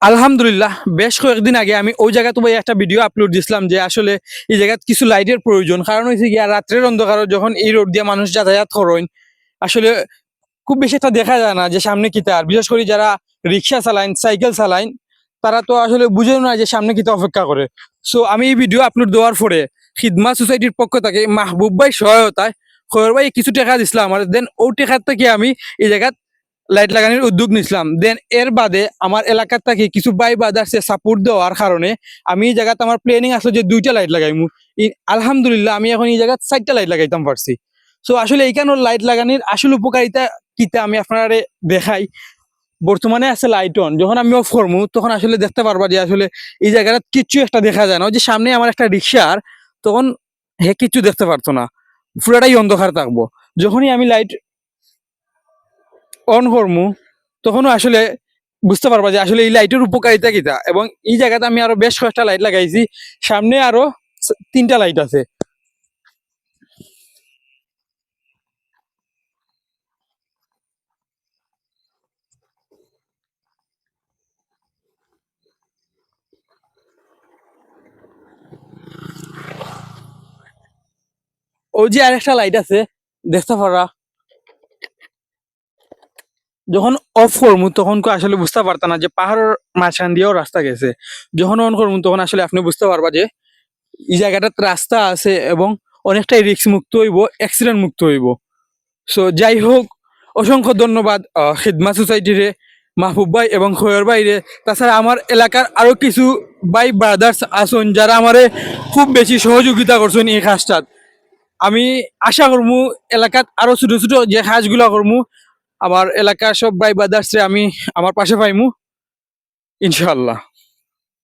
আলহামদুলিল্লাহ বেশ কয়েকদিন আগে আমি ওই জায়গা তো ভাই একটা ভিডিও আপলোড দিছিলাম যে আসলে এই জায়গাত কিছু লাইটের প্রয়োজন। কারণ হয়েছে গিয়া রাত্রের অন্ধকারে যখন এই রোড দিয়ে মানুষ যাতায়াত করেন আসলে খুব বেশি একটা দেখা যায় না যে সামনে কিতা, আর বিশেষ করে যারা রিক্সা চালাইন সাইকেল চালাইন তারা তো আসলে বুঝেও না যে সামনে কিতা অপেক্ষা করে। সো আমি এই ভিডিও আপলোড দেওয়ার পরে খিদমা সোসাইটির পক্ষ থেকে মাহবুব ভাই সহায়তায় খয়র ভাই কিছু টাকা দিছিলাম আমার, দেন ও টাকার থেকে আমি এই জায়গাত লাইট লাগানোর উদ্যোগ নিছিলাম। দেন এর বাদে আমার এলাকার থেকে কিছু বাই বাদার্সে সাপোর্ট দেওয়ার কারণে আমি এই জায়গাতে আমার প্ল্যানিং আসলো যে 2টা লাইট লাগাইমু। আলহামদুলিল্লাহ আমি এখন এই জায়গায় 4টা লাইট লাগাইতাম পারছি। সো আসলে এইখানে লাইট লাগানোর আসল উপকারিতা কিতা আমি আপনারা দেখাই। বর্তমানে আছে লাইট অন, যখন আমি অফ করবো তখন আসলে দেখতে পারবা যে আসলে এই জায়গাটা কিচ্ছু একটা দেখা যায় না। ওই যে সামনে আমার একটা রিক্সার, তখন হে কিচ্ছু দেখতে পারতো না, পুরাটাই অন্ধকার থাকবো। যখনই আমি লাইট অন করমু তখনও আসলে বুঝতে পারবা যে আসলে এই লাইটের উপকারিতা কিতা। এবং এই জায়গাতে আমি আরো বেশ কয়েকটা লাইট লাগাইছি, সামনে আরো 3টা লাইট আছে। ওই যে আরেকটা লাইট আছে দেখতে পারা, যখন অফ করমু তখন আসলে বুঝতে পারতাম না যে পাহাড়ের মাঝখান দিয়েও রাস্তা গেছে। যখন অন করমু তখন আসলে আপনি বুঝতে পারবা যে এই জায়গাটাতে রাস্তা আছে এবং অনেকটাই রিস্ক মুক্ত হইব, অ্যাক্সিডেন্ট মুক্ত হইব। সো যাই হোক, অসংখ্য ধন্যবাদ খিদমা সোসাইটিরে, মাহবুব ভাই এবং খয়র ভাইরে। তাছাড়া আমার এলাকার আরো কিছু ভাই ব্রাদার্স আসুন যারা আমারে খুব বেশি সহযোগিতা করছেন এই কাজটাত। আমি আশা করবো এলাকাত আরো ছোট ছোট যে কাজগুলা করবো আমার এলাকার সব ভাই ব্রাদার্সে আমি আমার পাশে পাইমু ইনশাআল্লাহ।